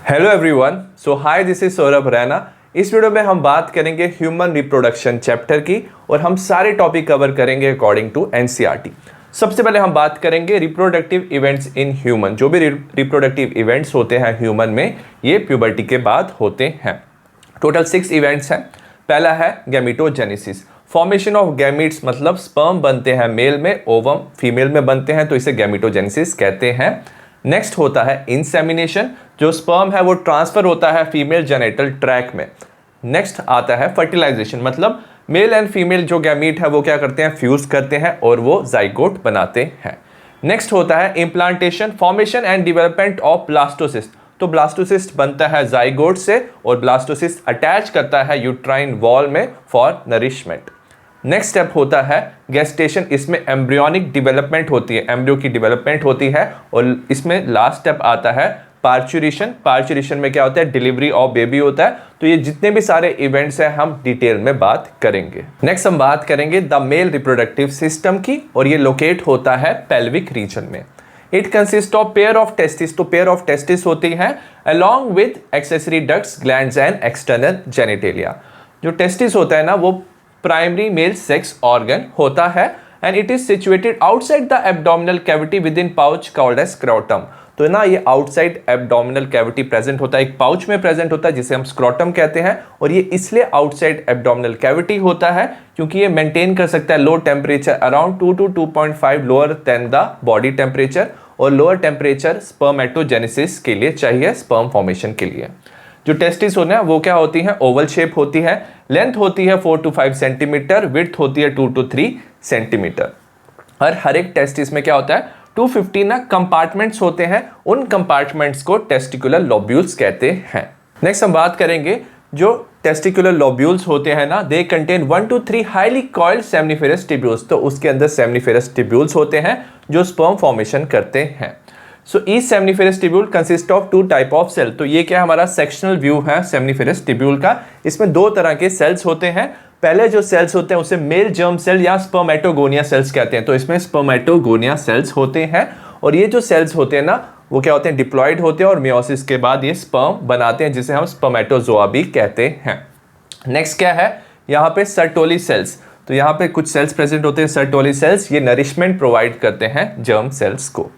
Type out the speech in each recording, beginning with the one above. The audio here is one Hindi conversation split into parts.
Hello everyone, so hi, this is Saurabh Raina. इस वीडियो में हम बात करेंगे ह्यूमन रिप्रोडक्शन चैप्टर की और हम सारे टॉपिक कवर करेंगे अकॉर्डिंग टू एनसीईआरटी। सबसे पहले हम बात करेंगे रिप्रोडक्टिव इवेंट्स इन ह्यूमन। जो भी रिप्रोडक्टिव इवेंट्स होते हैं ह्यूमन में, ये प्यूबर्टी के बाद होते हैं। टोटल 6 इवेंट्स हैं। पहला है गैमीटोजेनेसिस, फॉर्मेशन ऑफ गैमीट्स, मतलब स्पर्म बनते हैं मेल में, ओवम फीमेल में बनते हैं, तो इसे गैमीटोजेनेसिस कहते हैं। नेक्स्ट होता है इंसेमिनेशन, जो स्पर्म है वो ट्रांसफर होता है फीमेल जेनिटल ट्रैक में। नेक्स्ट आता है फर्टिलाइजेशन, मतलब मेल एंड फीमेल जो गैमीट है वो क्या करते हैं, फ्यूज करते हैं और वो जाइगोट बनाते हैं। नेक्स्ट होता है implantation, formation and development of blastocyst. तो ब्लास्टोसिस्ट बनता है जाइगोट से और ब्लास्टोसिस्ट अटैच करता है यूट्राइन वॉल में फॉर नरिशमेंट। नेक्स्ट स्टेप होता है गेस्टेशन, इसमें एम्ब्रियोनिक डेवलपमेंट होती है, एम्ब्रियो की डेवलपमेंट होती है। और इसमें लास्ट स्टेप आता है पार्चुरेशन। पार्चुरेशन में क्या होता है, डिलीवरी ऑफ बेबी होता है। तो ये जितने भी सारे इवेंट्स हैं हम डिटेल में बात करेंगे। नेक्स्ट हम बात करेंगे द मेल रिप्रोडक्टिव सिस्टम की, और ये लोकेट होता है पेल्विक रीजन में। It consist of pair of testis, तो पेयर ऑफ टेस्टिस होती है along with accessory ducts, glands and external genitalia. जो टेस्टिस होता है ना, वो प्राइमरी मेल सेक्स ऑर्गन होता है and it is situated outside the abdominal cavity within pouch called as scrotum. तो ना ये आउटसाइड एब्डोमिनल कैविटी प्रेजेंट होता है, एक पाउच में प्रेजेंट होता है जिसे हम स्क्रोटम कहते हैं। और ये इसलिए आउटसाइड एब्डोमिनल कैविटी होता है क्योंकि ये मेंटेन कर सकता है low temperature around 2 to 2.5 lower than the body temperature, और लोअर टेम्परेचर स्पर्मेटोजेनेसिस के लिए चाहिए, स्पर्म फॉर्मेशन के लिए। जो टेस्टिस होने हैं वो क्या होती है, ओवल शेप होती है, लेंथ होती है 4 to 5 सेंटीमीटर, विड्थ होती है 2 to 3 सेंटीमीटर। और हर एक टेस्टिस में क्या होता है, 250 ना कंपार्टमेंट्स होते हैं, उन कंपार्टमेंट्स को टेस्टिकुलर लोब्यूल्स कहते हैं। नेक्स्ट हम बात करेंगे जो टेस्टिकुलर लोब्यूल्स होते हैं ना, they contain 1 to 3 highly coiled seminiferous tubules. तो उसके अंदर सेमनीफेरस टिब्यूल्स होते हैं जो स्पर्म फॉर्मेशन करते हैं। So each seminiferous tubule consist of 2 type of cell. तो ये क्या हमारा सेक्शनल व्यू है सेमनीफेरस टिब्यूल का। इसमें 2 तरह के सेल्स होते हैं। पहले जो सेल्स होते हैं उसे मेल जर्म सेल या स्पर्मेटोगोनिया सेल्स कहते हैं। तो इसमें स्पर्मेटोगोनिया सेल्स होते हैं, और ये जो सेल्स होते हैं ना, वो क्या होते हैं, डिप्लॉयड होते हैं और मियोसिस के बाद ये स्पर्म बनाते हैं, जिसे हम स्पर्मेटोजोआ भी कहते हैं। नेक्स्ट क्या है, यहाँ पे सर्टोली सेल्स। तो यहाँ पे कुछ सेल्स प्रेजेंट होते हैं सर्टोली सेल्स, ये नरिशमेंट प्रोवाइड करते हैं जर्म सेल्स को।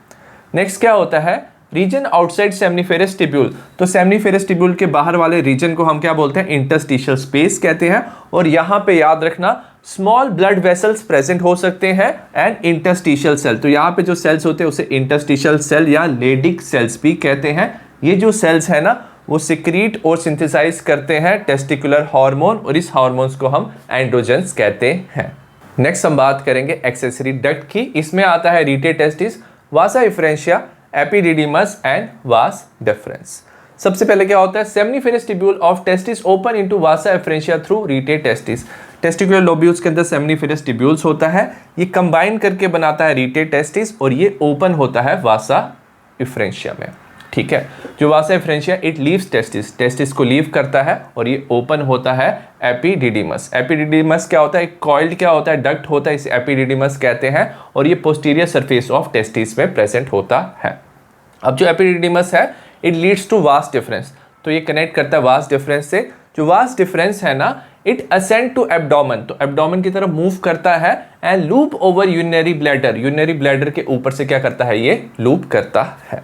नेक्स्ट क्या होता है, रीजन आउटसाइड सेमनीफेरस टिब्यूल। तो सेमनीफेरस टिब्यूल के बाहर वाले रीजन को हम क्या बोलते हैं, इंटरस्टिशियल स्पेस कहते हैं। और यहाँ पे याद रखना, स्मॉल ब्लड वेसल्स प्रेजेंट हो सकते हैं एंड इंटरस्टिशियल सेल। तो यहाँ पे जो सेल्स होते हैं उसे इंटरस्टिशियल सेल या लेडिक सेल्स भी कहते हैं। ये जो सेल्स है ना, वो सिक्रीट और सिंथेसाइज करते हैं टेस्टिकुलर हार्मोन, और इस हार्मोन्स को हम एंड्रोजेंस कहते हैं। नेक्स्ट हम बात करेंगे एक्सेसरी डक्ट की। इसमें आता है rete testis, vasa efferentia, epididymis and vas deferens. सबसे पहले क्या होता है, seminiferous tubule of testis open into vasa efferentia through rete testis. Testicular lobules के अंदर सेमनीफेरस टिब्यूल्स होता है, ये कंबाइन करके बनाता है रीटे टेस्टिस, और ये ओपन होता है वासा एफ्रेंशिया में। ठीक है, जो vasa efferentia it leaves testis, testis को लीव करता है, और ये ओपन होता है एपिडिडिमस। एपिडिडिमस क्या होता है, कॉइल्ड क्या होता है, डक्ट होता है, इसे एपिडिडिमस कहते हैं, और ये पोस्टीरियर सरफेस ऑफ टेस्टिस में प्रेजेंट होता है। अब जो एपिडिडिमस है it leads to vas deferens, तो ये कनेक्ट करता है वास डिफरेंस से। जो वास डिफरेंस है ना, इट असेंड टू एब्डोमेन, तो एब्डोमेन की तरफ मूव करता है and loop over urinary bladder, urinary bladder के ऊपर से क्या करता है, ये लूप करता है।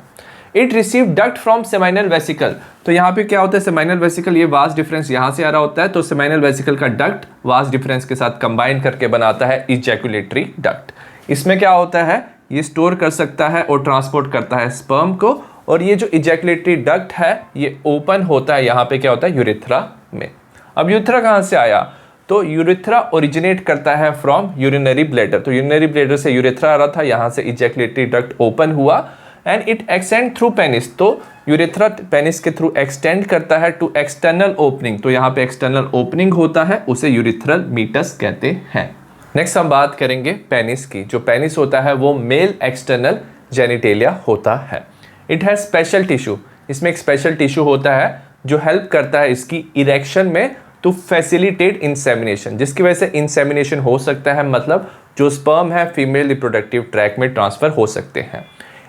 It receive duct from seminal vesicle, तो यहाँ पे क्या होता है, सेमाइनल वेसिकल, ये वास डिफरेंस यहाँ से आ रहा होता है, तो सेमाइनल वेसिकल का डक्ट वास डिफरेंस के साथ कंबाइन करके बनाता है इजैकुलेटरी डक्ट। इसमें क्या होता है, ये स्टोर कर सकता है और ट्रांसपोर्ट करता है स्पर्म को। और ये जो इजैकुलेटरी डक्ट है ये ओपन होता है, यहाँ पे क्या होता है, यूरेथ्रा में। अब यूरेथ्रा कहाँ से आया, तो यूरेथ्रा ओरिजिनेट करता है फ्रॉम यूरिनरी ब्लैडर। तो यूरिनरी ब्लैडर से यूरेथ्रा आ रहा था, यहाँ से इजैकुलेटरी डक्ट ओपन हुआ and it extend through penis. तो यूरेथ्रा पेनिस के थ्रू एक्सटेंड करता है टू एक्सटर्नल ओपनिंग, तो यहाँ पे एक्सटर्नल ओपनिंग होता है, उसे यूरिथ्रल मीटस कहते हैं। नेक्स्ट हम बात करेंगे पेनिस की। जो पेनिस होता है वो मेल एक्सटर्नल जेनिटेलिया होता है। इट हैज स्पेशल टिश्यू, इसमें एक स्पेशल टिश्यू होता है जो हेल्प करता है इसकी इरेक्शन में टू फैसिलिटेट इंसेमिनेशन, जिसकी वजह से इंसेमिनेशन हो सकता है, मतलब जो स्पर्म है फीमेल रिप्रोडक्टिव ट्रैक में ट्रांसफर हो सकते हैं।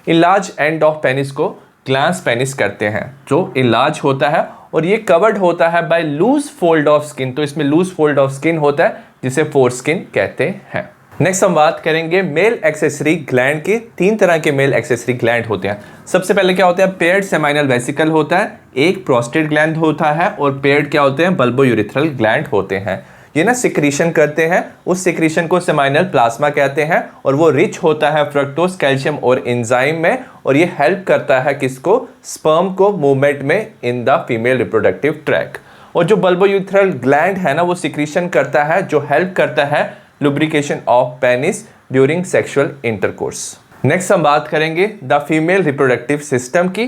In large end of penis को ग्लैंस पेनिस करते हैं, जो इलाज होता है और ये कवर्ड होता है by loose fold of skin. तो इसमें लूज फोल्ड ऑफ स्किन होता है जिसे फोर स्किन कहते हैं। नेक्स्ट हम बात करेंगे मेल एक्सेसरी ग्लैंड की। 3 तरह के मेल एक्सेसरी ग्लैंड होते हैं। सबसे पहले क्या होता है, पेयर्ड सेमाइनल वेसिकल होता है, एक प्रोस्टेट ग्लैंड होता है, और पेयर्ड क्या होते हैं, बल्बोयूरेथ्रल ग्लैंड होते हैं। ये ना सिक्रीशन करते हैं, उस सिक्रीशन को सेमाइनल प्लाज्मा कहते हैं, और वो रिच होता है फ्रक्टोज, कैल्शियम और एंजाइम में, और ये हेल्प करता है किसको, स्पर्म को मूवमेंट में in the female reproductive tract. और जो बल्बोयूरेथ्रल ग्लैंड है ना, वो सिक्रीशन करता है जो हेल्प करता है lubrication of penis during sexual intercourse. Next हम बात करेंगे द फीमेल रिप्रोडक्टिव सिस्टम की।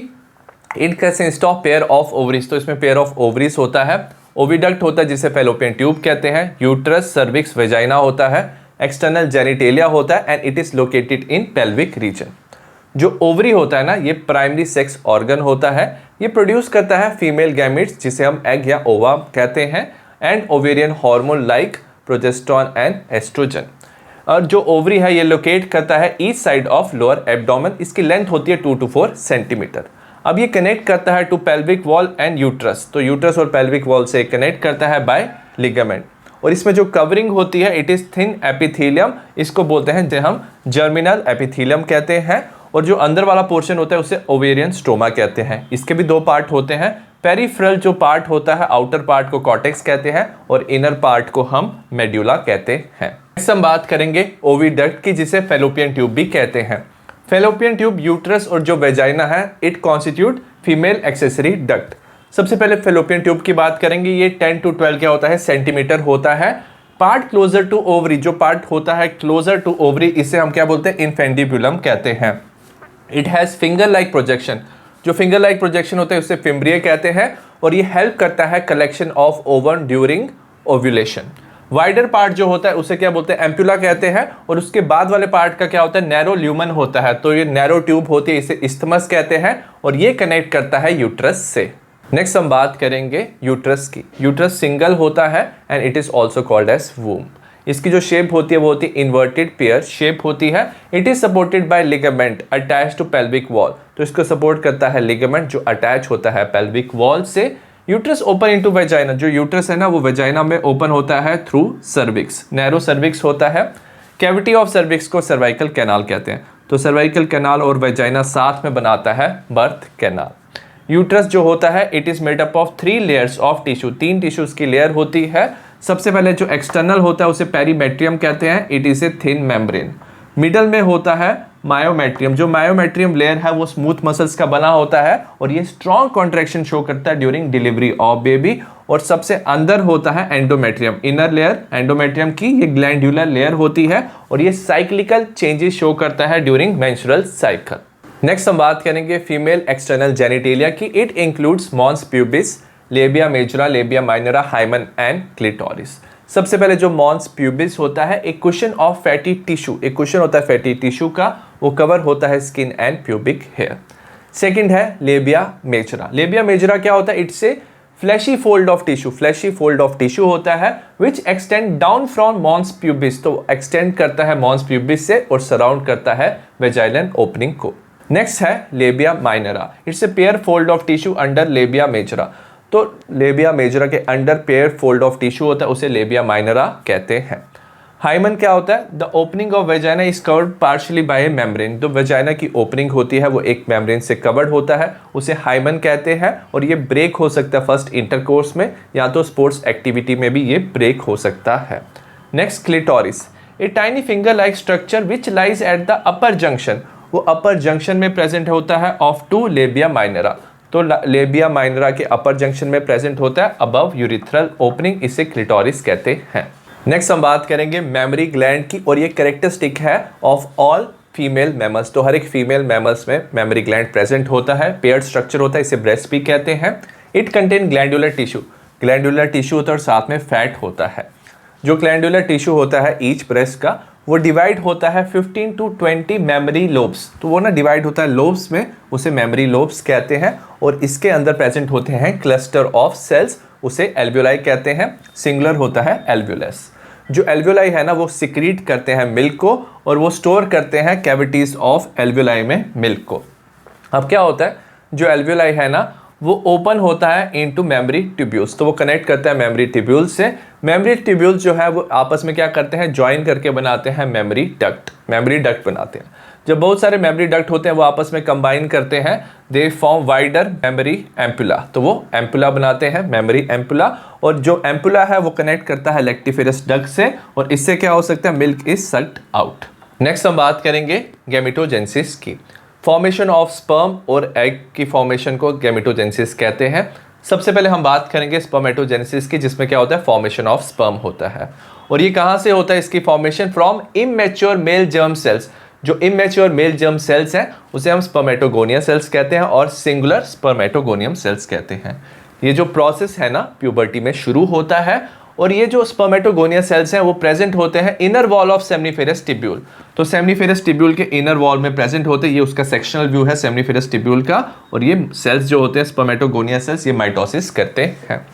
It consist of pair of ovaries. तो इसमें पेयर ऑफ ओवरीज होता है, ओविडक्ट होता है जिसे फैलोपियन ट्यूब कहते हैं, यूट्रस, सर्विक्स, वेजाइना होता है, एक्सटर्नल जेनिटेलिया होता है, and it is located in pelvic region. जो ओवरी होता है ना, ये प्राइमरी सेक्स ऑर्गन होता है, ये प्रोड्यूस करता है फीमेल गैमेट्स जिसे हम एग या ओवा कहते हैं, and ovarian hormone like progesterone and estrogen. और जो ओवरी है ये लोकेट करता है each side of lower abdomen. इसकी लेंथ होती है 2 to 4 सेंटीमीटर। अब ये कनेक्ट करता है to pelvic wall and uterus. तो यूट्रस और पेल्विक वॉल से कनेक्ट करता है बाय लिगामेंट। और इसमें जो कवरिंग होती है इट इज थिन एपिथेलियम, इसको बोलते हैं जो हम जर्मिनल एपिथेलियम कहते हैं। और जो अंदर वाला पोर्शन होता है उसे ओवेरियन स्टोमा कहते हैं। इसके भी 2 पार्ट होते हैं। पेरिफेरल जो पार्ट होता है, आउटर पार्ट को कॉर्टेक्स कहते हैं, और इनर पार्ट को हम मेड्यूला कहते हैं। नेक्स्ट हम बात करेंगे ओविडक्ट की, जिसे फैलोपियन ट्यूब भी कहते हैं। फैलोपियन ट्यूब, यूट्रस और जो वेजाइना है, it constitute female accessory duct. सबसे पहले फैलोपियन ट्यूब की बात करेंगे। ये 10 to 12 क्या होता है, सेंटीमीटर होता है। पार्ट क्लोजर टू ओवरी, जो पार्ट होता है क्लोजर टू ओवरी, इसे हम क्या बोलते हैं, इन्फेंडिबुलम कहते हैं। It has finger like projection, जो फिंगर लाइक प्रोजेक्शन होता है उसे फिम्ब्रिया कहते हैं, और ये हेल्प करता है collection of ovum during ovulation. Wider part जो होता है उसे क्या बोलते हैं, एम्पुला कहते हैं, और उसके बाद वाले पार्ट का क्या होता है, नैरो ल्यूमन होता है। तो ये नैरो ट्यूब होती है, इसे इस्थमस कहते हैं, और ये कनेक्ट करता है यूट्रस से। नेक्स्ट हम बात करेंगे यूट्रस की। यूट्रस सिंगल होता है and it is also called as womb. इसकी जो शेप होती है वो होती है इन्वर्टेड पेयर शेप होती है। It is supported by ligament attach to pelvic wall. तो इसको सपोर्ट करता है लिगामेंट जो अटैच होता है पेल्विक वॉल से। यूट्रस ओपन इनटू वेजाइना, जो यूट्रस है ना वो वेजाइना में ओपन होता है थ्रू सर्विक्स, नैरो सर्विक्स होता है। कैविटी ऑफ सर्विक्स को सर्वाइकल कैनाल कहते हैं। तो सर्वाइकल कैनाल और वेजाइना साथ में बनाता है बर्थ कैनाल। यूट्रस जो होता है it is made up of 3 layers of tissue, 3 tissues की लेयर होती है। सबसे पहले जो एक्सटर्नल होता है उसे पेरीमेट्रियम कहते हैं, it is a thin membrane. Middle में होता है मायोमेट्रियम, जो मायोमेट्रियम लेयर है वो स्मूथ मसल्स का बना होता है, और ये स्ट्रॉन्ग कॉन्ट्रैक्शन शो करता है ड्यूरिंग डिलीवरी ऑफ बेबी। और सबसे अंदर होता है एंडोमेट्रियम, इनर लेयर एंडोमेट्रियम की ये ग्लैंडुलर लेयर होती है, और ये साइक्लिकल चेंजेस शो करता है ड्यूरिंग मेंस्ट्रुअल साइकिल। नेक्स्ट हम बात करेंगे फीमेल एक्सटर्नल जेनिटेलिया की। It includes mons pubis, labia majora, labia minora, hymen and clitoris. सबसे पहले जो मॉन्स प्यूबिस होता है एक कुशन ऑफ फैटी टिश्यू, एक कुशन होता है फैटी टिश्यू का, वो कवर होता है skin and pubic hair. Second है लेबिया मेजरा। लेबिया मेजरा क्या होता है, it's a fleshy fold of tissue, fleshy fold of tissue होता है which extend down from mons pubis. तो एक्सटेंड करता है मॉन्स प्यूबिस से और सराउंड करता है वेजाइनल ओपनिंग को। नेक्स्ट है लेबिया minora, it's a pair fold of tissue under लेबिया majora. तो लेबिया मेजरा के under pair fold of tissue होता है, उसे लेबिया माइनरा कहते हैं। हाइमन क्या होता है, the opening of vagina is covered partially by a membrane. तो वेजाइना की ओपनिंग होती है वो एक मेम्ब्रेन से कवर्ड होता है, उसे हाइमन कहते हैं, और ये ब्रेक हो सकता है फर्स्ट इंटरकोर्स में या तो स्पोर्ट्स एक्टिविटी में भी ये ब्रेक हो सकता है। Next clitoris, a tiny finger like structure which lies at the upper junction, वो अपर जंक्शन में प्रेजेंट होता है ऑफ 2 लेबिया माइनरा। तो लेबिया माइनरा के अपर जंक्शन में प्रेजेंट होता है अबव यूरिथ्रल ओपनिंग, इसे क्लिटोरिस कहते हैं। नेक्स्ट हम बात करेंगे मेमरी ग्लैंड की, और ये कैरेक्टरिस्टिक है ऑफ ऑल फीमेल मैमल्स। तो हर एक फीमेल मैमल्स में मेमरी ग्लैंड प्रेजेंट होता है, पेयर्ड स्ट्रक्चर होता है, इसे ब्रेस्ट भी कहते हैं। It contain glandular tissue, glandular tissue होता है और साथ में फैट होता है। जो ग्लैंडुलर टिश्यू होता है ईच ब्रेस्ट का, वो डिवाइड होता है 15 to 20 मेमरी लोब्स। तो वो ना डिवाइड होता है लोब्स में, उसे मेमरी लोब्स कहते हैं, और इसके अंदर प्रेजेंट होते हैं क्लस्टर ऑफ सेल्स, उसे एल्वियोलाई कहते हैं। सिंगुलर होता है एल्वियोलस। जो एल्वियोलाई है ना वो सिक्रीट करते हैं मिल्क को, और वो स्टोर करते हैं कैविटीज ऑफ एल्वियोलाई में मिल्क को। अब क्या होता है, जो एल्वियोलाई है ना वो ओपन होता है इनटू मेमोरी ट्यूब्यूल्स, तो वो कनेक्ट करता है मेमोरी ट्यूब्यूल्स से। मेमोरी ट्यूब्यूल्स जो है वो आपस में क्या करते हैं, ज्वाइन करके बनाते हैं मेमोरी डक्ट बनाते हैं। जब बहुत सारे मेमोरी डक्ट होते हैं वो आपस में कंबाइन करते हैं, they form wider mammary ampulla, तो वो एम्पुला बनाते हैं, मेमोरी एम्पुला। और जो एम्पुला है वो कनेक्ट करता है लेक्टिफेरस डक्ट से, और इससे क्या हो सकता है, milk is sucked out. Next हम बात करेंगे गैमेटोजेनेसिस की। फॉर्मेशन ऑफ स्पर्म और एग की फॉर्मेशन को गैमेटोजेनेसिस कहते हैं। सबसे पहले हम बात करेंगे स्पर्मेटोजेनेसिस की, जिसमें क्या होता है, फॉर्मेशन ऑफ स्पर्म होता है। और ये कहाँ से होता है इसकी formation, from immature male germ cells. जो इमेच्योर मेल जर्म सेल्स हैं उसे हम स्पर्मेटोगोनिया सेल्स कहते हैं और सिंगुलर स्पर्मेटोगोनियम सेल्स कहते हैं। ये जो प्रोसेस है ना प्यूबर्टी में शुरू होता है, और ये जो स्पर्मेटोगोनिया सेल्स हैं वो प्रेजेंट होते हैं inner wall of seminiferous tubule. तो सेमनीफेरस टिब्यूल के इनर वॉल में प्रेजेंट होते हैं, ये उसका सेक्शनल व्यू है सेमनीफेरस टिब्यूल का। और ये सेल्स जो होते हैं स्पर्मेटोगोनिया सेल्स, ये माइटोसिस करते हैं,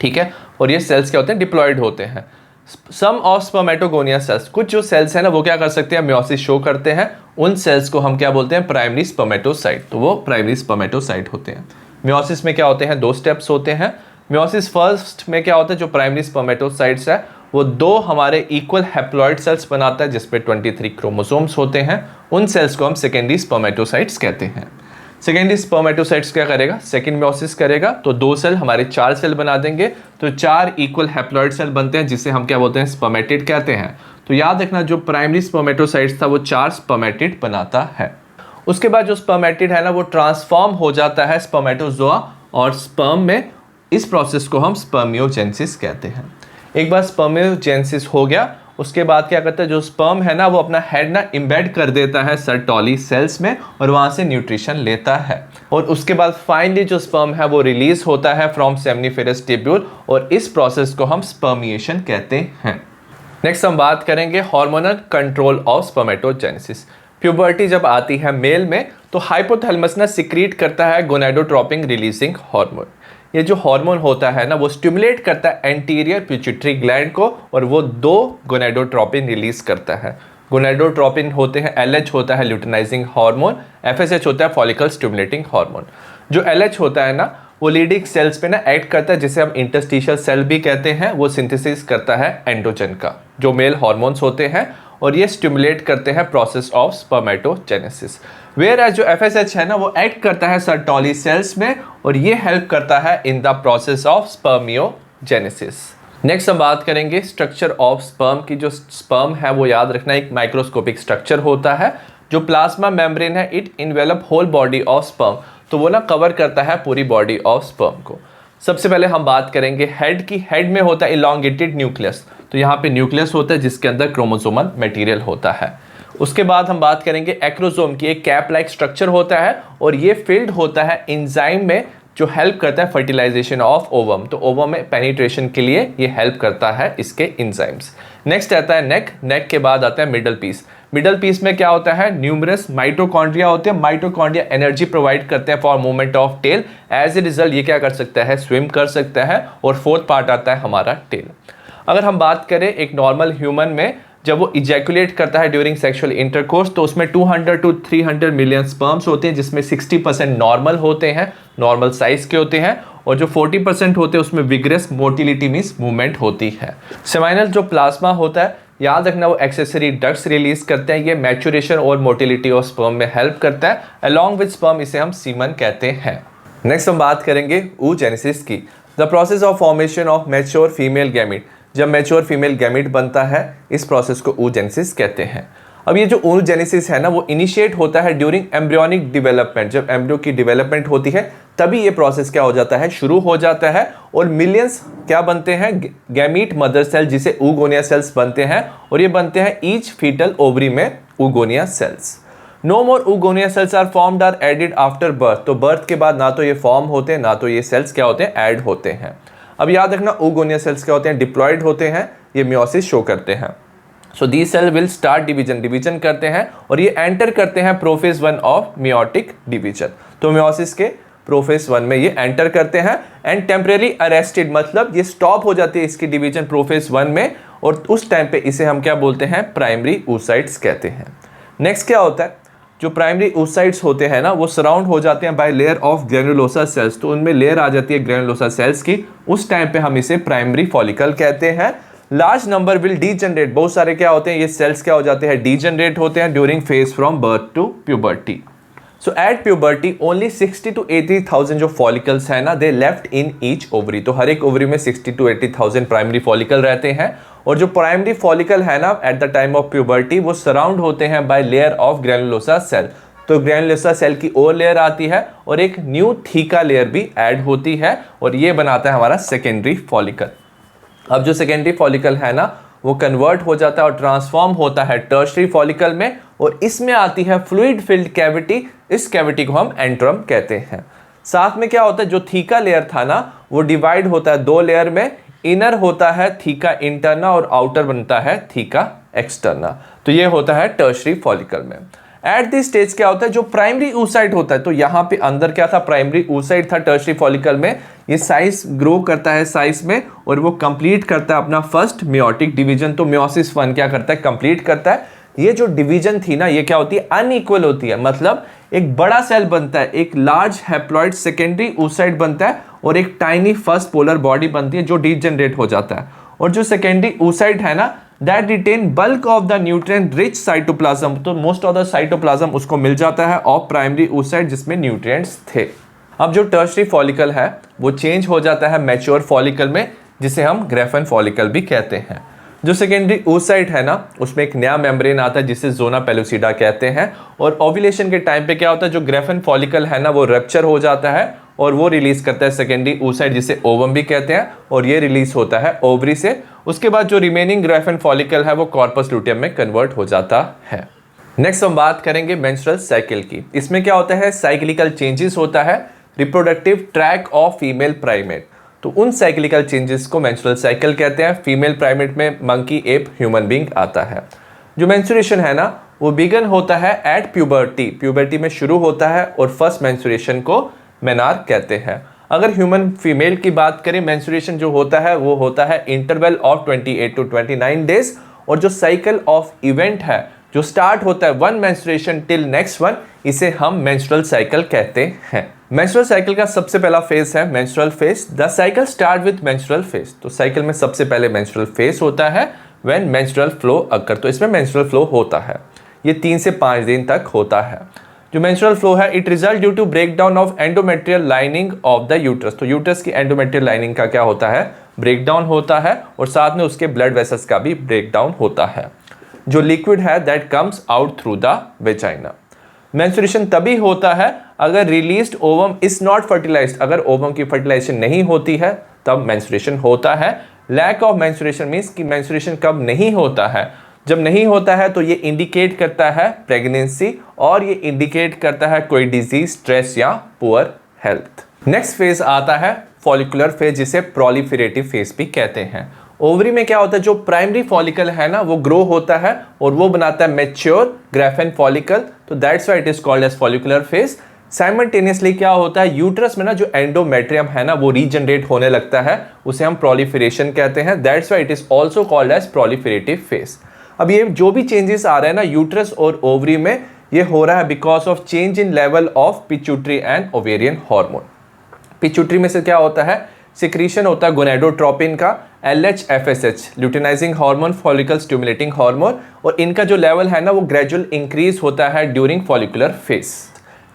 ठीक है। और ये सेल्स क्या होते हैं, डिप्लॉयड होते हैं। सम ऑफ स्पर्मेटोगोनिया सेल्स, कुछ जो सेल्स हैं ना वो क्या कर सकते हैं, म्योसिस शो करते हैं। उन सेल्स को हम क्या बोलते हैं, प्राइमरी स्पर्मेटोसाइट, तो वो प्राइमरी स्पर्मेटोसाइट होते हैं। म्योसिस में क्या होते हैं, 2 स्टेप्स होते हैं। म्योसिस फर्स्ट में क्या होता है, जो प्राइमरी स्पर्मेटोसाइट्स है वो 2 हमारे इक्वल हैप्लॉइड सेल्स बनाता है जिसपे 23 क्रोमोसोम्स होते हैं। उन सेल्स को हम सेकेंडरी स्पर्मेटोसाइट्स कहते हैं। सेकेंडरी स्पर्मेटोसाइट्स क्या करेगा, सेकेंड म्योसिस करेगा, तो 2 सेल हमारे 4 सेल बना देंगे, तो 4 इक्वल हैप्लॉइड सेल बनते हैं जिसे हम क्या बोलते हैं, स्पर्मेटिड कहते हैं। तो याद रखना जो प्राइमरी स्पर्मेटोसाइट्स था वो 4 स्पर्मेटिड बनाता है। उसके बाद जो स्पर्मेटिड है ना वो ट्रांसफॉर्म हो जाता है स्पर्मेटोजोआ और स्पर्म में। इस प्रोसेस को हम स्पर्मियोजेनेसिस कहते हैं। एक बार स्पर्मियोजेनेसिस हो गया, उसके बाद क्या करता है, जो स्पर्म है ना वो अपना हेड ना इम्बेड कर देता है सर्टोली सेल्स में और वहाँ से न्यूट्रिशन लेता है। और उसके बाद फाइनली जो स्पर्म है वो रिलीज होता है फ्रॉम सेमनीफेरस टिब्यूल, और इस प्रोसेस को हम स्पर्मिएशन कहते हैं। नेक्स्ट हम बात करेंगे hormonal control of spermatogenesis. Puberty जब आती है मेल में तो हाइपोथैलेमस ना सिक्रीट करता है गोनाडोट्रोपिन रिलीजिंग हार्मोन। ये जो हार्मोन होता है ना वो स्टिमुलेट करता है एंटीरियर पिट्यूटरी ग्लैंड को, और वो 2 गोनाडोट्रोपिन रिलीज करता है। गोनाडोट्रोपिन होते हैं, LH होता है ल्यूटिनाइजिंग हार्मोन, FSH होता है फॉलिकल स्टिमुलेटिंग हार्मोन। जो LH होता है ना वो लीडिंग सेल्स पे ना एक्ट करता है, जिसे हम इंटरस्टिशियल सेल भी कहते हैं। वो सिंथेसिस करता है एंड्रोजन का, जो मेल हार्मोन्स होते हैं, और ये स्टिमुलेट करते हैं process of spermatogenesis. Whereas जो FSH है ना वो एक्ट करता है सर्टोली सेल्स में, और ये हेल्प करता है in the process of spermiogenesis. Next हम बात करेंगे स्ट्रक्चर ऑफ स्पर्म की। जो स्पर्म है वो याद रखना एक माइक्रोस्कोपिक स्ट्रक्चर होता है। जो प्लाज्मा मेम्ब्रेन है it envelop whole body of sperm, तो वो ना कवर करता है पूरी बॉडी ऑफ स्पर्म को। सबसे पहले हम बात करेंगे हेड की। हेड में होता है इलॉन्गेटेड न्यूक्लियस, तो यहाँ पे न्यूक्लियस होता है जिसके अंदर क्रोमोसोमल मटेरियल होता है। उसके बाद हम बात करेंगे एक्रोसोम की। एक कैप लाइक स्ट्रक्चर होता है, और ये फिल्ड होता है एंजाइम में जो हेल्प करता है फर्टिलाइजेशन ऑफ ओवम, तो ओवम में पेनिट्रेशन के लिए ये हेल्प करता है इसके एंजाइम्स। नेक्स्ट आता है नेक। नेक के बाद आता है मिडल पीस। मिडल पीस में क्या होता है, न्यूमरस माइटोकॉन्ड्रिया होते हैं। माइटोकॉन्ड्रिया एनर्जी प्रोवाइड करते हैं for movement of tail. As a result ये क्या कर सकता है, स्विम कर सकता है। और 4th पार्ट आता है हमारा टेल। अगर हम बात करें एक नॉर्मल ह्यूमन में, जब वो इजैकुलेट करता है ड्यूरिंग सेक्सुअल इंटरकोर्स, तो उसमें 200 to 300 मिलियन स्पर्म्स होते हैं, जिसमें 60% नॉर्मल होते हैं, नॉर्मल साइज के होते हैं, और जो 40% होते हैं उसमें विग्रेस मोटिलिटी मींस मूवमेंट होती है। सेमाइनल जो प्लाज्मा होता है याद रखना वो एक्सेसरी डक्ट्स रिलीज करते हैं। ये मैच्योरेशन और मोटिलिटी ऑफ स्पर्म में हेल्प करता है। अलॉन्ग विद स्पर्म इसे हम सीमन कहते हैं। नेक्स्ट हम बात करेंगे oogenesis की। The process of formation of mature female gamete. जब मैच्योर फीमेल गैमीट बनता है इस प्रोसेस को oogenesis कहते हैं। अब ये जो oogenesis है ना वो इनिशिएट होता है ड्यूरिंग एम्ब्रियोनिक डेवलपमेंट। जब एम्ब्रियो की डेवलपमेंट होती है तभी ये प्रोसेस क्या हो जाता है, शुरू हो जाता है। और मिलियंस क्या बनते हैं, गैमीट मदर सेल जिसे oogonia सेल्स बनते हैं, और ये बनते हैं ईच फीटल ओवरी में oogonia cells. No more oogonia cells are formed or added after birth. तो बर्थ के बाद ना तो ये फॉर्म होते हैं ना तो ये सेल्स क्या होते हैं, ऐड होते हैं। अब याद रखना oogonia सेल्स क्या होते हैं, डिप्लॉयड होते हैं, ये म्योसिस शो करते हैं। सो दी सेल विल स्टार्ट डिवीजन करते हैं, और ये एंटर करते हैं प्रोफेज 1 ऑफ मियोटिक डिवीजन। तो म्योसिस के प्रोफेज 1 में ये एंटर करते हैं। एंड टेम्परेरी अरेस्टेड मतलब ये स्टॉप हो जाती है इसकी डिवीजन प्रोफेज 1 में, और उस टाइम पे इसे हम क्या बोलते हैं, प्राइमरी oocytes कहते हैं। नेक्स्ट क्या होता है, जो प्राइमरी oocytes होते हैं ना वो सराउंड हो जाते हैं by layer of granulosa cells, तो उनमें लेयर आ जाती है ग्रेनुलोसा सेल्स की, उस टाइम पे हम इसे प्राइमरी फॉलिकल कहते हैं। लार्ज नंबर विल डीजनरेट, बहुत सारे क्या होते हैं ये सेल्स क्या हो जाते हैं डीजनरेट होते हैं during phase from birth to puberty. So at puberty only 60 to 80,000 जो फॉलिकल्स है ना they left in each ovary, तो हर एक ओवरी में 60 to 80,000 प्राइमरी फॉलिकल रहते हैं। और जो प्राइमरी फॉलिकल है ना at the time of puberty वो सराउंड होते हैं by layer of granulosa cell, तो ग्रेनुलोसा सेल की और लेयर आती है और एक न्यू थीका लेयर भी ऐड होती है और ये बनाता है हमारा सेकेंडरी फॉलिकल। अब जो सेकेंडरी फॉलिकल है ना वो कन्वर्ट हो जाता है और ट्रांसफॉर्म होता है टर्शियरी फॉलिकल में, और इसमें आती है फ्लूइड फिल्ड कैविटी, इस कैविटी को हम एंट्रम कहते हैं। साथ में क्या होता है जो थीका लेयर था ना वो डिवाइड होता है दो लेयर में, इनर होता है थीका इंटरना और आउटर बनता है थीका एक्सटर्ना, तो ये होता है टर्शियरी फॉलिकल में। एट दिस स्टेज क्या होता है जो प्राइमरी oocyte होता है, तो यहाँ पे अंदर क्या था प्राइमरी oocyte था टर्शियरी फॉलिकल में, ये साइज ग्रो करता है साइज में और वो कंप्लीट करता है अपना फर्स्ट मियोटिक डिवीजन, तो मियोसिस 1 क्या करता है कंप्लीट करता है। ये जो डिवीजन थी ना ये क्या होती है अनइक्वल होती है, मतलब एक बड़ा सेल बनता है, एक लार्ज हैप्लॉइड सेकेंडरी oocyte बनता है और एक टाइनी फर्स्ट पोलर बॉडी बनती है जो डीजनरेट हो जाता है। और जो सेकेंडरी oocyte है ना that retain bulk of the nutrient rich cytoplasm, तो मोस्ट ऑफ द साइटोप्लाज्म उसको मिल जाता है ऑफ प्राइमरी oocyte जिसमें न्यूट्रिएंट्स थे। अब जो टर्शियरी फॉलिकल है वो चेंज हो जाता है मैच्योर फॉलिकल में जिसे हम ग्रेफन फॉलिकल भी कहते हैं। जो सेकेंडरी oocyte है ना उसमें एक नया मेम्ब्रेन आता है जिसे जोना पेलुसिडा कहते हैं, और ओव्यूलेशन के टाइम पे क्या होता है जो ग्रेफन फॉलिकल है ना वो रप्चर हो जाता है और वो रिलीज करता है सेकेंडरी oocyte जिसे ओवम भी कहते हैं, और ये रिलीज होता है ओवरी से। उसके बाद जो रिमेनिंग ग्रेफन फॉलिकल है वो कॉर्पस लुटियम में कन्वर्ट हो जाता है। नेक्स्ट हम बात करेंगे मेंस्ट्रुअल साइकिल की। इसमें क्या होता है साइक्लिकल चेंजेस होता है reproductive tract of female primate, तो उन साइक्लिकल चेंजेस को मेंस्ट्रुअल साइकिल कहते हैं। फीमेल प्राइमेट में मंकी, एप, ह्यूमन बीइंग आता है। जो मेंस्ट्रुएशन है ना वो बिगन होता है एट प्यूबर्टी, प्यूबर्टी में शुरू होता है और फर्स्ट मेंस्ट्रुएशन को मेनार कहते हैं। अगर ह्यूमन फीमेल की बात करें मेंस्ट्रुएशन जो होता है वो होता है इंटरवल ऑफ 28 to 29 डेज, और जो साइकिल ऑफ इवेंट है जो स्टार्ट होता है one menstruation till next one इसे हम मेंस्ट्रुअल साइकिल कहते हैं। मेंस्ट्रुअल साइकिल का सबसे पहला फेज है menstrual phase. The cycle start with menstrual phase, तो साइकिल में सबसे पहले मेंस्ट्रुअल फेज होता है व्हेन मेंस्ट्रुअल फ्लो अकर, तो इसमें मेंस्ट्रुअल फ्लो होता है, ये 3 से 5 दिन तक होता है। जो मेंस्ट्रुअल फ्लो है it result due to breakdown of endometrial lining of the uterus, तो यूट्रस की एंडोमेट्रियल लाइनिंग का क्या होता है ब्रेकडाउन होता है, और साथ में उसके ब्लड वेसल्स का भी ब्रेकडाउन होता है। जो लिक्विड है that comes out through the vagina. Menstruation तभी होता है अगर released ovum is not fertilised, अगर ओवम की फर्टिलाइजेशन नहीं होती है तब मेंस्ट्रुएशन होता है। लैक ऑफ मेंस्ट्रुएशन मींस कि मेंस्ट्रुएशन कब नहीं होता है, जब नहीं होता है तो ये इंडिकेट करता है प्रेगनेंसी और ये इंडिकेट करता है कोई डिजीज, स्ट्रेस या पुअर हेल्थ। नेक्स्ट फेज आता है फॉलिकुलर फेज जिसे प्रोलिफरेटिव फेज भी कहते हैं। ओवरी में क्या होता है जो प्राइमरी फॉलिकल है ना वो ग्रो होता है और वो बनाता है मैच्योर ग्रेफन फॉलिकल, तो that's why it is called as follicular phase. Simultaneously क्या होता है यूट्रस में ना जो एंडोमेट्रियम है ना वो रीजनरेट होने लगता है, उसे हम प्रोलिफरेशन कहते हैं, that's why it is also called as proliferative phase. अब ये जो भी चेंजेस आ रहे हैं ना यूट्रस और ओवरी में ये हो रहा है because of change in level of pituitary and ovarian hormone. Pituitary में से क्या होता है सिक्रीशन होता है गोनेडोट्रोपिन का, LH-FSH luteinizing hormone, follicle stimulating hormone, और इनका जो लेवल है ना वो ग्रेजुअल इंक्रीज होता है ड्यूरिंग फॉलिकुलर फेज।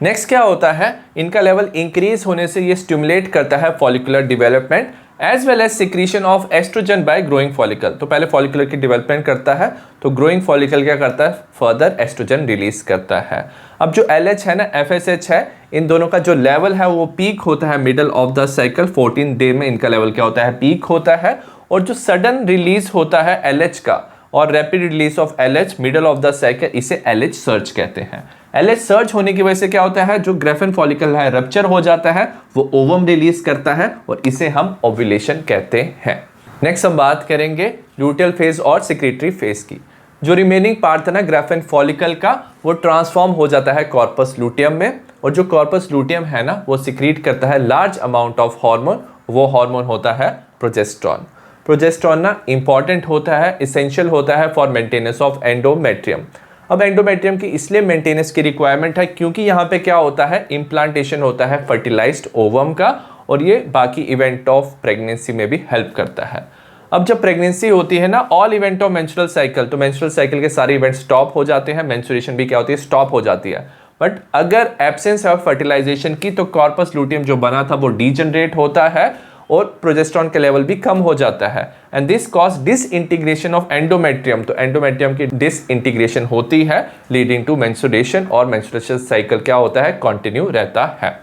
नेक्स्ट क्या होता है इनका लेवल इंक्रीज होने से ये स्टिमुलेट करता है follicular development as well as secretion of estrogen by growing follicle, तो पहले फॉलिकुलर की डेवलपमेंट करता है तो ग्रोइंग फॉलिकल क्या करता है फर्दर एस्ट्रोजन रिलीज करता है। अब जो LH है ना FSH है इन दोनों का जो लेवल है वो पीक होता है middle of the cycle, 14 day में इनका लेवल क्या होता है पीक होता है, और जो सडन रिलीज होता है LH का और rapid release of LH middle of the cycle इसे LH सर्ज कहते हैं। LH सर्ज होने की वजह से क्या होता है जो ग्रेफन फॉलिकल है रप्चर हो जाता है, वो ओवम रिलीज करता है और इसे हम ओव्यूलेशन कहते हैं। नेक्स्ट हम बात करेंगे ल्यूटियल फेज और सिक्रीटरी फेज की। जो रिमेनिंग पार्ट था ना ग्रेफन फॉलिकल का वो ट्रांसफॉर्म हो जाता है कॉर्पस लूटियम में, और जो कॉर्पस लूटियम है ना वो सिक्रीट करता है लार्ज अमाउंट ऑफ हार्मोन, वो हार्मोन होता है प्रोजेस्टेरॉन। प्रोजेस्टेरॉन ना इंपॉर्टेंट होता है, इसेंशियल होता है फॉर मेंटेनेंस ऑफ एंडोमेट्रियम। अब एंडोमेट्रियम की इसलिए मेंटेनेंस की रिक्वायरमेंट है क्योंकि यहाँ पे क्या होता है, इम्प्लांटेशन होता है फर्टिलाइज्ड ओवम का, और ये बाकी इवेंट ऑफ प्रेगनेंसी में भी हेल्प करता है। अब जब प्रेगनेंसी होती है ना, all event of menstrual cycle, तो मेंस्ट्रुअल साइकिल के सारे इवेंट स्टॉप हो जाते हैं, मेंस्ट्रुएशन भी क्या होती है, स्टॉप हो जाती है। बट अगर एब्सेंस ऑफ फर्टिलाइजेशन की, तो कॉर्पस लूटियम जो बना था वो डीजनरेट होता है और प्रोजेस्टेरॉन के लेवल भी कम हो जाता है, and this cause disintegration of endometrium, तो एंडोमेट्रियम की डिसइंटीग्रेशन होती है लीडिंग टू मेंस्ट्रुएशन, और मेंस्ट्रुएशन साइकिल क्या होता है, कंटिन्यू रहता है।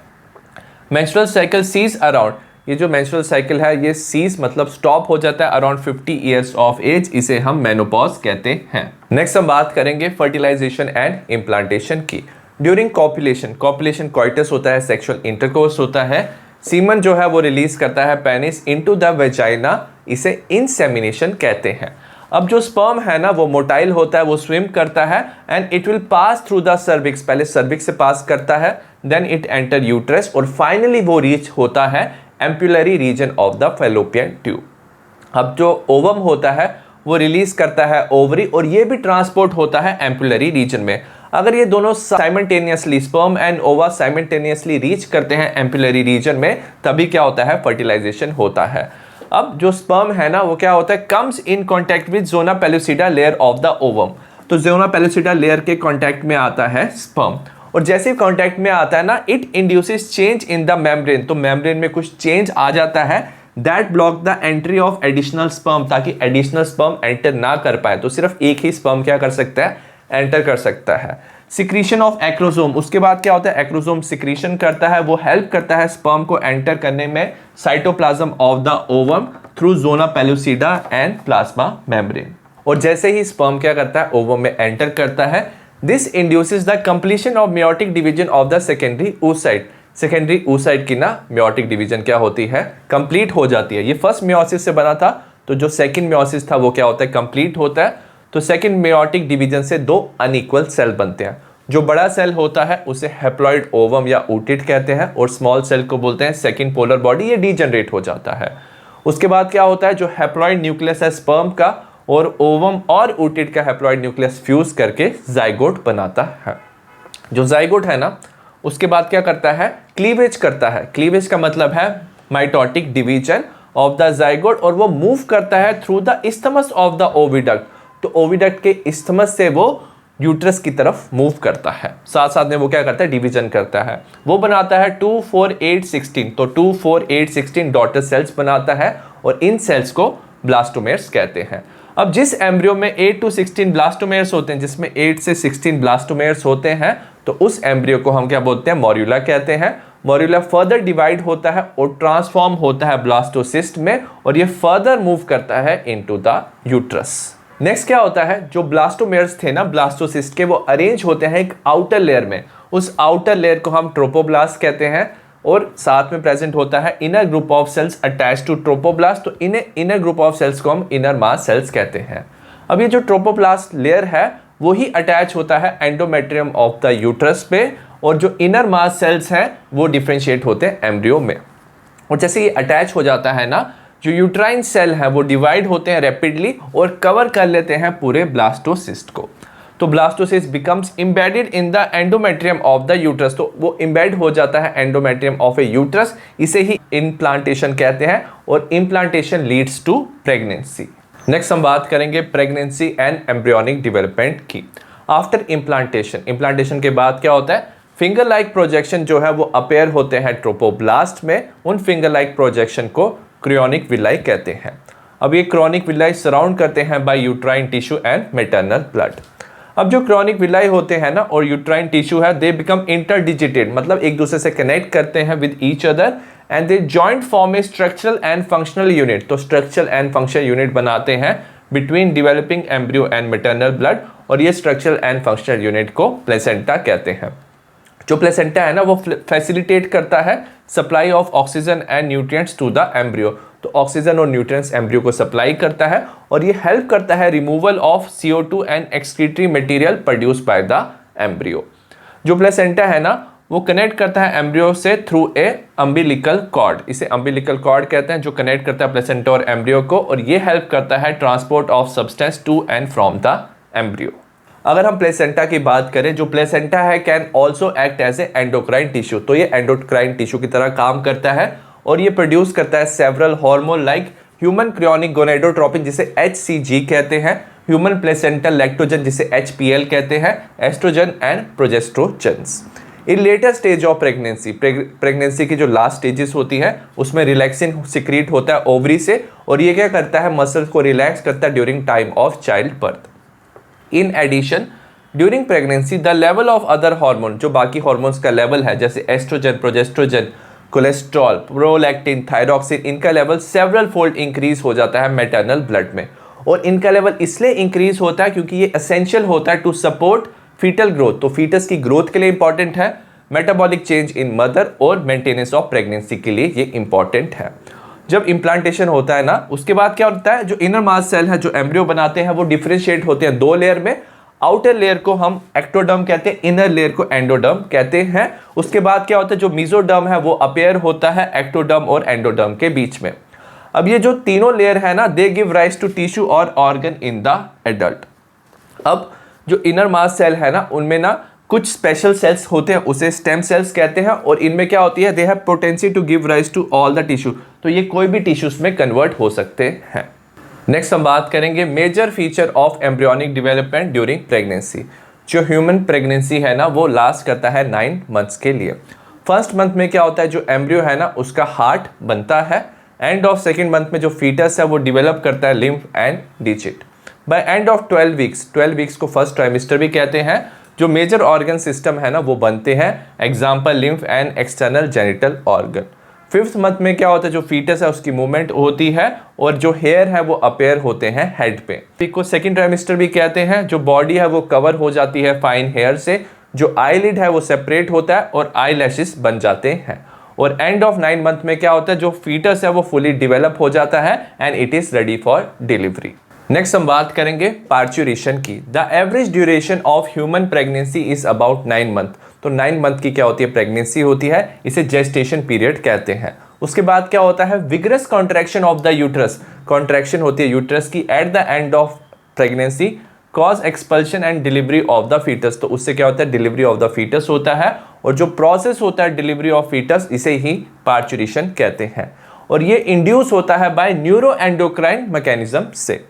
मेंस्ट्रुअल साइकिल सीज अराउंड, ये जो मेंस्ट्रुअल साइकिल है ये सीज मतलब स्टॉप हो जाता है अराउंड 50 इयर्स ऑफ एज, इसे हम मेनोपॉज कहते हैं। नेक्स्ट हम बात करेंगे फर्टिलाइजेशन एंड इम्प्लांटेशन की। ड्यूरिंग कॉपुलेशन, कॉपुलेशन कॉइटस होता है, सेक्सुअल इंटरकोर्स होता है, सीमन जो है वो रिलीज करता है पेनिस इनटू द वेजाइना, इसे इंसेमिनेशन कहते हैं। अब जो स्पर्म है ना वो मोटाइल होता है, वो स्विम करता है and it will pass through the cervix, पहले सर्विक्स से पास करता है, देन इट एंटर यूट्रस और फाइनली वो रीच होता है ampullary region of the fallopian tube. अब जो ओवम होता है वो रिलीज करता है ओवरी, और ये भी ट्रांसपोर्ट होता है एम्पुलरी रीजन में। अगर ये दोनों साइमल्टेनियसली, स्पर्म एंड ओवा साइमल्टेनियसली रीच करते हैं एम्पुलरी रीजन में, तभी क्या होता है, फर्टिलाइजेशन होता है। अब जो स्पर्म है ना वो क्या होता है, comes in contact with zona pellucida layer of the ovum, तो ज़ोना पेलुसिडा लेयर के कांटेक्ट में आता है स्पर्म, और जैसे ही कांटेक्ट में आता है ना, it induces change in the membrane, तो मेम्ब्रेन में कुछ चेंज आ जाता है, that block the entry of additional sperm, ताकि एडिशनल स्पर्म एंटर ना कर पाए, तो सिर्फ एक ही स्पर्म क्या कर सकता है, एंटर कर सकता है। सिक्रीशन ऑफ एक्रोसोम, उसके बाद क्या होता है, एक्रोसोम सिक्रीशन करता है, वो हेल्प करता है स्पर्म को एंटर करने में cytoplasm of the ovum through zona pellucida and plasma membrane, और जैसे ही स्पर्म क्या करता है, ओवम में एंटर करता है, this induces the completion of meiotic division of the secondary oocyte, secondary oocyte की ना मियोटिक डिवीजन क्या होती है, कंप्लीट हो जाती है। ये फर्स्ट मियोसिस से बना था, तो जो सेकंड मियोसिस था वो क्या होता है, कंप्लीट होता है, तो सेकंड मियोटिक डिवीजन से दो अनइक्वल सेल बनते हैं। जो बड़ा सेल होता है उसे हैप्लॉइड ओवम या oocyte कहते हैं, और स्मॉल सेल को बोलते हैं सेकंड पोलर बॉडी, ये डीजनरेट हो जाता है। उसके बाद क्या होता है, जो हैप्लॉइड न्यूक्लियस है स्पर्म का, और ओवम और oocyte का हैप्लॉइड न्यूक्लियस फ्यूज करके जाइगोट बनाता है। जो जाइगोट है ना, उसके बाद क्या करता है, क्लीवेज करता है। क्लीवेज का मतलब है mitotic division of the zygote, और वो मूव करता है through the isthmus of the oviduct, तो ओविडक्ट के इस्थमस से वो यूट्रस की तरफ मूव करता है, साथ साथ में वो क्या करता है, डिवीजन करता है, वो बनाता है 2, 4, 8, 16, तो 2, 4, 8, 16 डॉटर सेल्स बनाता है, और इन सेल्स को ब्लास्टोमेर्स कहते हैं। अब जिस एम्ब्रियो में 8 to 16 ब्लास्टोमेर्स होते हैं, जिसमें 8 से 16 ब्लास्टोमेर्स होते हैं, तो उस एम्ब्रियो को हम क्या बोलते हैं, मॉर्यूला कहते हैं। मॉर्यूला फर्दर डिवाइड होता है और ट्रांसफॉर्म होता है ब्लास्टोसिस्ट में, और ये फर्दर मूव करता है इनटू द यूट्रस। नेक्स्ट क्या होता है, जो ब्लास्टोमेर्स थे ना ब्लास्टोसिस्ट के, वो अरेंज होते हैं एक आउटर लेयर में, उस आउटर लेयर को हम ट्रोपोब्लास्ट कहते हैं, और साथ में प्रेजेंट होता है inner group of cells attach to trophoblast, तो इनर ग्रुप ऑफ सेल्स को हम इनर मास सेल्स कहते हैं। अब ये जो ट्रोपोब्लास्ट लेयर है वो ही अटैच होता है एंडोमेट्रियम ऑफ द यूट्रस पे, और जो इनर मास सेल्स हैं वो डिफ्रेंशिएट होते हैं एम्ब्रियो में, और जैसे ये अटैच हो जाता है ना, जो यूट्राइन सेल हैं वो डिवाइड होते हैं रैपिडली और कवर कर लेते हैं पूरे ब्लास्टोसिस्ट को, तो blastocyst becomes embedded in the endometrium of the uterus, तो वो एम्बेड हो जाता है एंडोमेट्रियम ऑफ ए यूट्रस, इसे ही इम्प्लांटेशन कहते हैं, और implantation leads to pregnancy. Next हम बात करेंगे प्रेगनेंसी एंड एम्ब्रियोनिक डेवलपमेंट की। आफ्टर इम्प्लांटेशन, इम्प्लांटेशन के बाद क्या होता है, फिंगर लाइक प्रोजेक्शन जो है वो अपेयर होते हैं ट्रोपोब्लास्ट में, उन फिंगर लाइक प्रोजेक्शन को क्रियोनिक विलाई कहते हैं। अब ये क्रोनिक विलाई सराउंड करते हैं by uterine tissue and maternal blood. अब जो क्रोनिक विलाई होते हैं ना और यूट्राइन टिश्यू है, दे बिकम इंटरडिजिटेड, मतलब एक दूसरे से कनेक्ट करते हैं with each other, and they joint form A structural and functional unit, तो स्ट्रक्चरल एंड फंक्शनल यूनिट बनाते हैं between developing embryo and maternal blood, और ये स्ट्रक्चरल एंड फंक्शनल यूनिट को प्लेसेंटा कहते हैं। जो प्लेसेंटा है ना वो फैसिलिटेट करता है supply of oxygen and nutrients to the embryo, तो ऑक्सीजन और न्यूट्रिएंट्स एम्ब्रियो को सप्लाई करता है, और ये हेल्प करता है removal of CO2 and excretory material produce by the embryo. जो प्लेसेंटा है ना वो कनेक्ट करता है एम्ब्रियो से थ्रू ए अम्बिलिकल कॉर्ड, इसे अम्बिलिकल कॉर्ड कहते हैं, जो कनेक्ट करता है प्लेसेंटा और एम्ब्रियो को, और ये हेल्प करता है transport of substance to and from the embryo. अगर हम प्लेसेंटा की बात करें, जो प्लेसेंटा है can also act as a endocrine tissue, तो ये एंडोक्राइन टिश्यू की तरह काम करता है और ये प्रोड्यूस करता है several hormone like human chorionic gonadotropin जिसे HCG कहते हैं, ह्यूमन प्लेसेंटल लैक्टोजन जिसे HPL कहते हैं, estrogen and progestogens. In later stage of pregnancy की जो लास्ट स्टेजेस होती है उसमें रिलैक्सिन सिक्रीट होता है ओवरी से और ये क्या करता है, मसल्स को रिलैक्स करता है during time of child birth. In addition during pregnancy the level of other hormone, जो बाकी हार्मोन्स का लेवल है जैसे estrogen, progestrogen, cholesterol, prolactin, thyroxine, इनका लेवल सेवरल फोल्ड इंक्रीज हो जाता है मैटरनल ब्लड में। और इनका लेवल इसलिए इंक्रीज होता है क्योंकि ये एसेंशियल होता है टू सपोर्ट फीटल ग्रोथ, तो फीटस की ग्रोथ के लिए इंपॉर्टेंट है, मेटाबॉलिक चेंज इन मदर और मेंटेनेंस ऑफ प्रेगनेंसी के लिए ये इंपॉर्टेंट है। जब इम्प्लांटेशन होता है ना, उसके बाद क्या होता है, जो इनर मास सेल है जो एम्ब्रियो बनाते हैं वो डिफरेंशिएट होते हैं दो लेयर में। आउटर लेयर को हम एक्टोडर्म कहते हैं, इनर लेयर को एंडोडर्म कहते हैं। उसके बाद क्या होता है, जो मेसोडर्म है वो अपेयर होता है एक्टोडर्म और एंडोडर्म के बीच में। अब ये जो तीनों लेयर है ना, they give rise to tissue और ऑर्गन इन द एडल्ट। अब जो इनर मास सेल है ना, उनमें ना कुछ स्पेशल सेल्स होते हैं, उसे स्टेम सेल्स कहते हैं और इनमें क्या होती है, they have potency to give rise to all the tissue, तो ये कोई भी टिश्यूज में कन्वर्ट हो सकते हैं। नेक्स्ट हम बात करेंगे major feature of embryonic development during pregnancy. जो ह्यूमन प्रेगनेंसी है ना वो लास्ट करता है 9 मंथ्स के लिए। फर्स्ट मंथ में क्या होता है, जो एम्ब्रियो है ना उसका हार्ट बनता है। एंड ऑफ सेकेंड मंथ में जो फीटस है वो डेवलप करता है limb and digit. By end of 12 weeks को फर्स्ट ट्राइमेस्टर भी कहते हैं, जो मेजर ऑर्गन सिस्टम है ना वो बनते हैं, example lymph and external genital organ. Fifth month में क्या होता है, जो फीटस है उसकी मूवमेंट होती है और जो हेयर है वो अपेयर होते हैं हेड पे। को सेकेंड ट्राइमेस्टर भी कहते हैं, जो बॉडी है वो कवर हो जाती है फाइन हेयर से, जो आईलिड है वो सेपरेट होता है और आई लैशेस बन जाते हैं। और एंड ऑफ 9 मंथ में क्या होता है, जो फीटस है वो फुली डेवलप हो जाता है and it is ready for delivery. Next हम बात करेंगे पार्चुरेशन की। The average duration of human pregnancy is about 9 month. तो 9 मंथ की क्या होती है, प्रेगनेंसी होती है, इसे जेस्टेशन पीरियड कहते हैं। उसके बाद क्या होता है, vigorous contraction of the uterus, contraction होती है यूट्रस की at the end of pregnancy, cause expulsion and delivery of the fetus, तो उससे क्या होता है, डिलीवरी ऑफ द फीटस होता है। और जो प्रोसेस होता है डिलीवरी ऑफ फीटस, इसे ही पार्चुरेशन कहते हैं। और ये इंड्यूस होता है बाय न्यूरो एंडोक्राइन मैकेनिज्म से।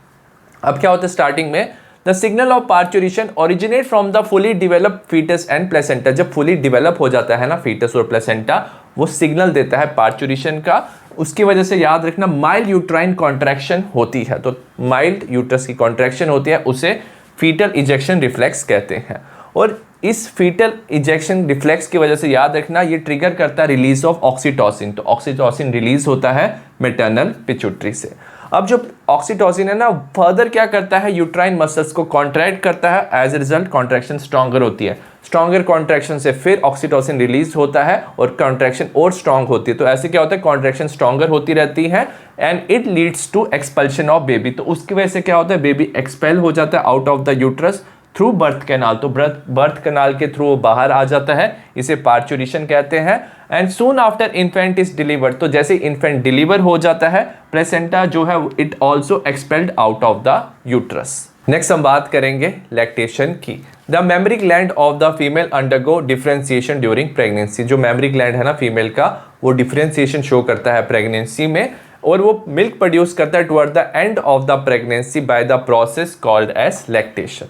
अब क्या होता है, स्टार्टिंग में the signal of parturition originate from the fully developed fetus and placenta. जब फुली डिवेलप हो जाता है ना फीटस और प्लेसेंटा, वो सिग्नल देता है पार्चुरेशन का। उसकी वजह से याद रखना माइल्ड यूट्राइन कॉन्ट्रैक्शन होती है, तो माइल्ड यूट्रस की कॉन्ट्रैक्शन होती है, उसे फीटल इजेक्शन रिफ्लेक्स कहते हैं। और इस फीटल इजेक्शन रिफ्लेक्स की वजह से याद रखना ये ट्रिगर करता है रिलीज ऑफ ऑक्सीटोसिन, तो ऑक्सीटोसिन रिलीज होता है मैटरनल पिट्यूटरी से। अब जो ऑक्सीटोसिन है ना, फर्दर क्या करता है, यूट्राइन मसल्स को कॉन्ट्रैक्ट करता है, as a result contraction stronger होती है। स्ट्रॉन्गर कॉन्ट्रैक्शन से फिर ऑक्सीटोसिन रिलीज होता है और कॉन्ट्रैक्शन और स्ट्रॉन्ग होती है। तो ऐसे क्या होता है, कॉन्ट्रैक्शन स्ट्रॉन्गर होती रहती है and it leads to expulsion of baby. तो उसकी वजह से क्या होता है, बेबी एक्सपेल हो जाता है out of the uterus through birth canal, तो बर्थ कैनाल के थ्रू बाहर आ जाता है, इसे पार्चुरेशन कहते हैं। And soon after infant is delivered, तो जैसे इन्फेंट डिलीवर हो जाता है, प्लेसेंटा जो है it also expelled out of the uterus. Next हम बात करेंगे लैक्टेशन की। The mammary gland of the female undergo differentiation during pregnancy. जो मेमरी ग्लैंड है ना फीमेल का, वो डिफरेंशिएशन शो करता है प्रेगनेंसी में और वो मिल्क प्रोड्यूस करता है toward the end of the pregnancy by the process called as lactation.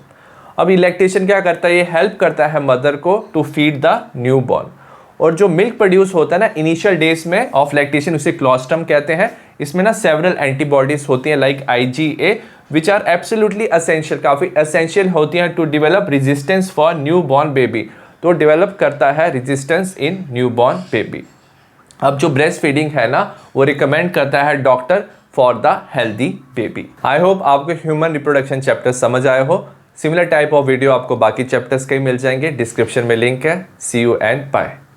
अब ये लैक्टेशन क्या करता है, ये हेल्प करता है मदर को to feed the newborn. और जो मिल्क प्रोड्यूस होता है ना इनिशियल डेज में ऑफ लैक्टेशन, उसे क्लोस्ट्रम कहते हैं। इसमें ना सेवरल एंटीबॉडीज होती हैं like IgA which are absolutely essential, काफ़ी एसेंशियल होती हैं to develop resistance for newborn baby, तो डेवलप करता है resistance in newborn baby. अब जो ब्रेस्ट फीडिंग है ना वो रिकमेंड करता है doctor for the healthy baby. I hope आपको ह्यूमन रिप्रोडक्शन चैप्टर समझ आए हो। सिमिलर टाइप ऑफ वीडियो आपको बाकी चैप्टर्स के मिल जाएंगे, डिस्क्रिप्शन में लिंक है। सी यू एंड बाय।